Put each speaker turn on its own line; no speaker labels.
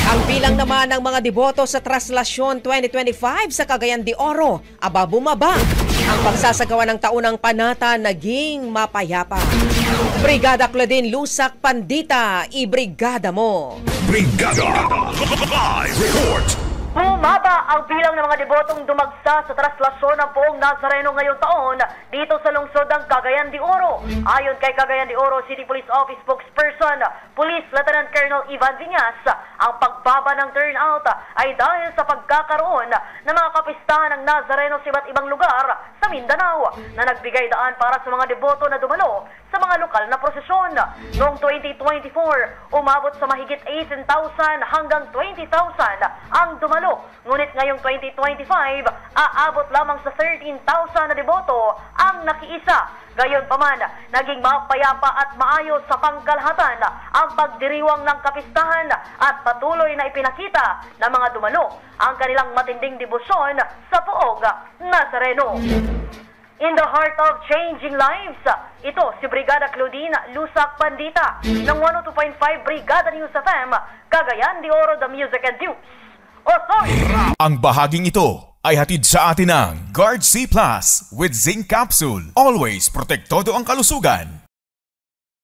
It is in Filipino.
Ang bilang naman ng mga deboto sa Traslasyon 2025 sa Cagayan de Oro, bumaba. Ang pagsasagawa ng taunang panata naging mapayapa. Brigada Claudine Lusak Pandita, ibrigada mo.
Brigada Live Report.
Bumaba ang bilang ng mga debotong dumagsa sa traslasyon ng Poong Nazareno ngayong taon dito sa lungsod ng Cagayan de Oro. Ayon kay Cagayan de Oro City Police Office spokesperson, Police Lieutenant Colonel Ivan Viñas, ang pagbaba ng turnout ay dahil sa pagkakaroon ng mga kapistahan ng Nazareno sa iba't ibang lugar sa Mindanao na nagbigay daan para sa mga deboto na dumalo sa mga lokal na prosesyon. Noong 2024, umabot sa mahigit 18,000 hanggang 20,000 ang dumalo. Ngunit ngayong 2025, aabot lamang sa 13,000 na deboto ang nakiisa. Gayunpaman, naging mapayapa at maayos sa pangkalahatan ang pagdiriwang ng kapistahan at patuloy na ipinakita ng mga dumalo ang kanilang matinding debosyon sa Poong Nazareno. In the heart of changing lives, ito si Brigada Claudine Lusak Pandita ng 102.5 Brigada News FM, Cagayan de Oro, the Music and News.
Ang bahaging ito ay hatid sa atin ng Guard C Plus with Zinc Capsule. Always protektado ang kalusugan.